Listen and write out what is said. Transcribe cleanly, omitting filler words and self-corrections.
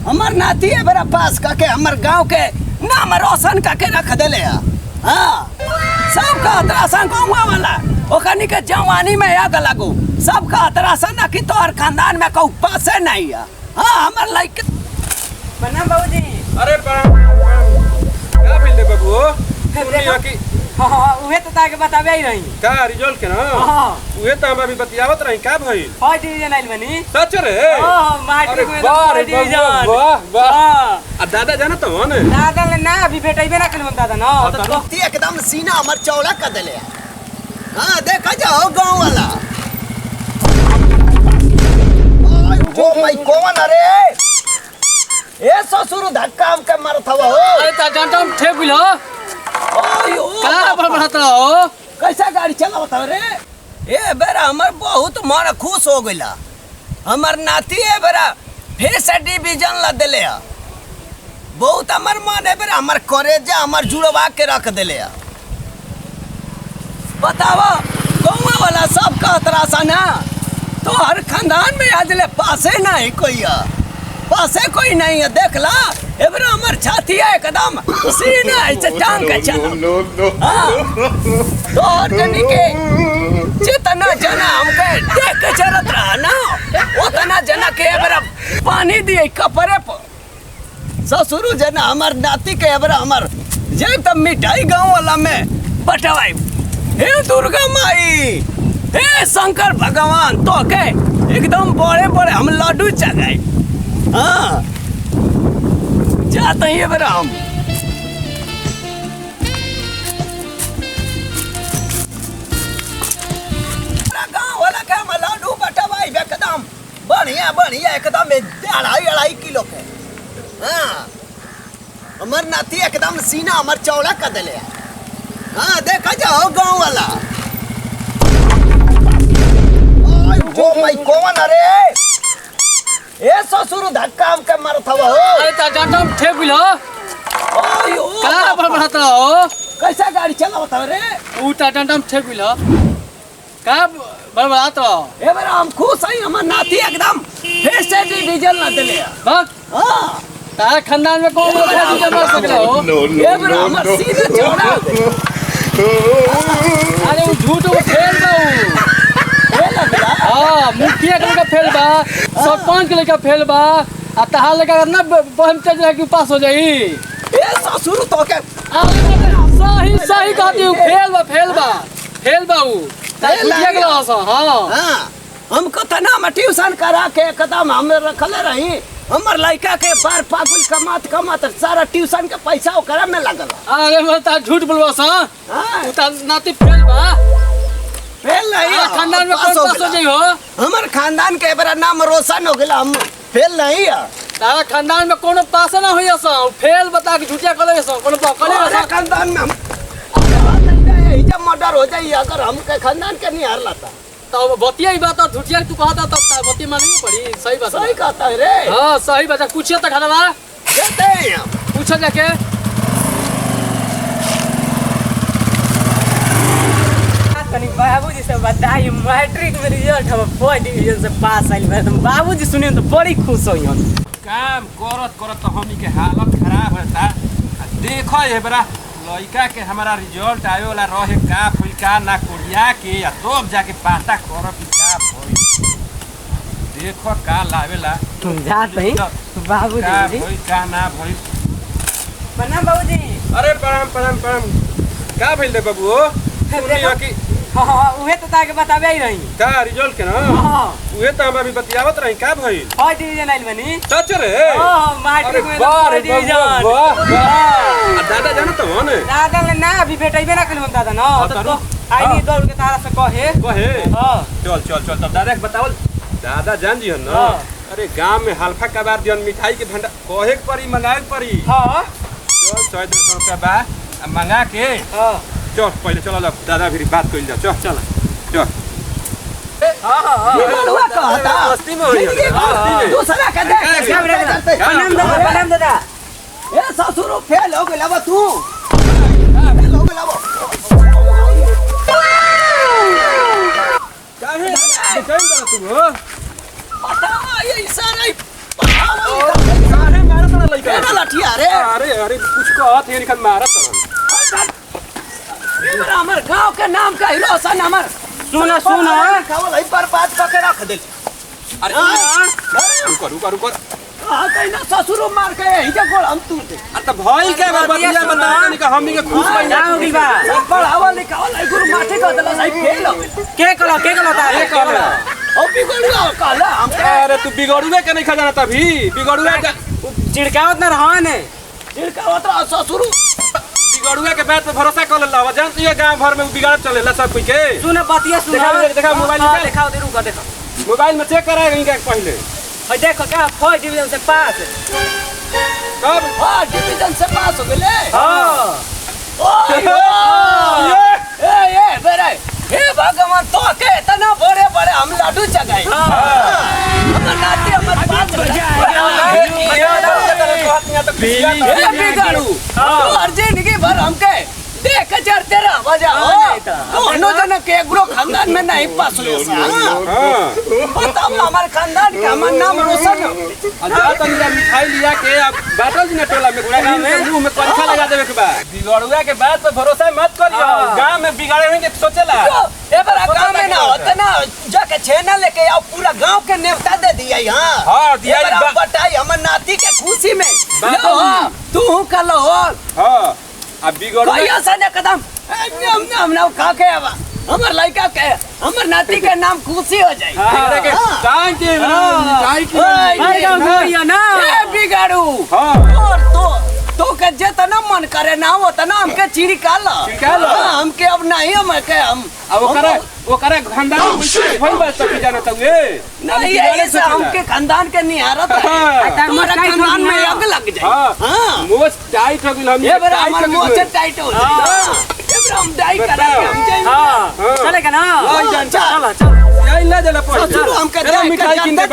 हमर नाती है बड़ा पास का के हमर गांव के नाम रोशन का के रख देले हां सब का अतरासन गांव वाला ओकनी के जवानी में आग लागो सब का अतरासन ना कि तोहर खानदान में कहू पासे नहीं है हां हमर लाइक प्रणाम बाबूजी। अरे प्रणाम क्या भेल रे बाबू सुनिया कि हां उहे तो ताके बताबे ही रही का रिजल्ट के ना हां उहे तो हम अभी बतियावत रही का भइल फर्स्ट डिवीजन आइल बनी सच रे हां मैट्रिक में वाह डिवीजन वाह वाह हां आ दादा जाना तो हो ने दादा ले ना अभी भेटैबे ना कल दादा ना तो ती एकदम सीना हमर चौड़ा कर देले हां देखा जाओ गांव वाला ओ भाई कौन अरे ए ससुर धक्का हमके मारत हवा हो अरे ता जानता हम ठेक बिल हो ओयो का बढ़त हो कैसा गाड़ी चलावत हो रे ए बेरा हमर बहुत मन खुश हो गइला हमर नाती है बेरा फिर से डिवीजन ला देले बहुत हमर मन है बेरा हमर करेजा हमर जुड़वा के रख देले बतावा गाँव वाला सब का तरासा ना तो हर खानदान में आज ले पासे नहीं कोई पासे कोई नहीं है देख ला एबरा हमर छाती है एकदम सीना ऐसे टांग के चला तो और जनी के जितना जना हमके देख के चलत रहा ना उतना जना के एबरा पानी दिए कपड़े पर ससुरु जना हमर नाती के एबरा हमर जे तब मिठाई गांव वाला में बटवाई हे दुर्गा माई हे शंकर भगवान तो के एकदम बड़े बड़े हम लड्डू चगाए हाँ जाते ही बेरा हम गाँव वाला के हम लड्डू बटवाई एकदम बढ़िया बढ़िया एकदम 2.5 किलो के हाँ हमर नाती एकदम सीना हमर चौड़ा कर देले हाँ देखा जाओ गाँव वाला ओ भाई कौन अरे ए ससुर धक्का हमके मारत हवा हो अरे ता जानता हम ठेक बिल हो ओयो का बढ़त हो कैसा गाड़ी चलावत हो रे उ ता जानता हम ठेक बिल हो का बड़बड़ात हो ए बेरा हम खुश हई हमर नाती एकदम फिर से डिवीजन ला देले बक हां तारा खानदान में कौन डिवीजन मार सकले हो ए बेरा हमर सीना चौड़ा अरे उ झूठ वो फेल बा हां मुखिया के लड़का फेल बा सरपंच के लड़का फेल बा आ तहार लड़का ना बहन चल जाए कि पास हो जाई ए ससुर तो के सही सही कहती हूं फेल बा उ मुखिया के लड़का हां हां हमको तना में ट्यूशन करा के कदम हम रखले रही हमर लड़का के पार पागुल कमात सारा ट्यूशन के पैसा ओकरा में लगल अरे मैं ता झूठ बोलबा सा हां उ ता नाती फेल बा फेल नहीं खानदान में कौन पास हो जाई हो हमर खानदान के बड़ा नाम रोशन हो गेला हम फेल नहीं है तारा खानदान में कोनो पास ना होइया सा फेल बता के झूठिया करे सा कोनो पकड़े सा खानदान में हम जब मर्डर हो जाई अगर हम के खानदान के नहीं हार लाता तो बतिया ही बात झूठिया तू कहता तब बतिया मानेगी पड़ी सही बात सही कहता है रे हां सही बात पूछिए तो खाना बा कहते हैं हम पूछो जाके तनी बाबूजी से बताई मैट्रिक में रिजल्ट हम फर्स्ट डिवीजन से पास आइल बा बाबूजी सुनिए तो बड़ी खुश होई हम काम करत करत तो हमनी के हालत खराब होता देखो ये बरा लड़का के हमारा रिजल्ट आवे वाला रहे का फुलका ना कोरिया के या तब जाके पाता करब का भई देखो का लावेला तुम जात नहीं का बाबूजी भई का ना भई प्रणाम बाबूजी अरे प्रणाम का भेल रे बाबू सुनिया कि हां उहे तो ताके बताबे ही रही का रिजल्ट के ना हां उहे तो हम अभी बतियावत रही का भइल फर्स्ट डिवीजन आइल बनी सच रे हां मैट्रिक में फर्स्ट डिवीजन वाह वाह दादा जाना तो हो ने दादा ले ना अभी भेटैबे ना कल दादा ना तो आई नहीं दौड़ के तारा से कहे हां चल तब दादा के बतावल दादा जान जी ना अरे गांव में हल्फा कबार दियन मिठाई के भंडार कहे के परी मंगाए के परी हां चल 100 रुपया बा मंगा के हां चल पहले चल दादा फिर बात कइल जा चल हां ये बड़ुआ कहता मस्ती में होई दूसरा के देख प्रणाम दादा ए ससुर फेल हो गेला बा तू फेल हो गेला बा काहे कहीं तू हो पता ये इशारा काहे छठिया रे अरे अरे कुछ कहत है निकल मारत रहन। एबरा हमर गांव के नाम का रोशन हमर सुनो सुनो खावल है बर्बाद करके रख दे। अरे रुको रुको रुको। आ कहीं ना ससुरो मार के ही के गोल हम तू दे। अरे त भइल के बतिया बता निका हमनी के खुश बन ना होगी बा सब पढ़ावल लिखावल है गुरु माथे का दला सही फेल हो गए। के कलो तारे के कलो? ओ बिगड़ुआ कहला हम अरे तू बिगड़ुए के नहीं खजाना तभी बिगड़ुए के चिड़कावत ना रहन जिनका होता ससुरो बिगड़ुए के बात पे भरोसा कर लेला जानती है गांव भर में बिगाड़ चलेला सब कोई के। सुन बतिया सुन देखा मोबाइल निकाल। दिखाओ दे रुको देखो मोबाइल में चेक कराएगा इनका पहले है देखो क्या फर्स्ट डिवीजन से पास कब हां डिवीजन से पास हो गए। हां ए बेरे हे भगवान तो के इतना बड़े बड़े हम लाडू जगाए। हम नाती हमर पास ए बिगड़ू तू हर जिंदगी भर हमके देख जर तेरा वजह हो दोनों जन के एगरो खानदान में नहीं पास हो बताओ हमारे खानदान का हमर नाम रोशन हो। जा तनी मिठाई लिया के अब बाटल जी ने टोला में पूरा मुंह में पंखा लगा देवे के बा। बिगड़ुआ के बात पे भरोसा मत करियो गांव में बिगाड़े होंगे के सोचेला ए बड़ा गांव में ना होता ना जाके छेना लेके आओ पूरा गांव के नेवता दे दिया यहां। हां दिया बताई हमर नाती के खुशी में तू कलो हां अब बिगड़ुआ भैया से एकदम हम ना खा के आवा हमर लड़का के हमर नाती के नाम खुशी हो जाए। अरे के टाइम के मिठाई की अरे गांव भैया ना ए बिगाड़ू हां और तो के जितना मन करे ना उतना हमके चिड़ी काला हमके अब नहीं हम के हम अब वो करे खानदान भइल बस तक जाना त ए नहीं ऐसे हमके खानदान के निहारत है तुम्हारा खानदान में आग लग जाए। हां मोस्ट टाइट हो गेल हम ये बड़ा हमर मोह से टाइट हो जाए ये बड़ा हम डाई करेंगे हम जाए। हां चलेगा ना चल चल यही ले जला पड़ हमके मिठाई किन दे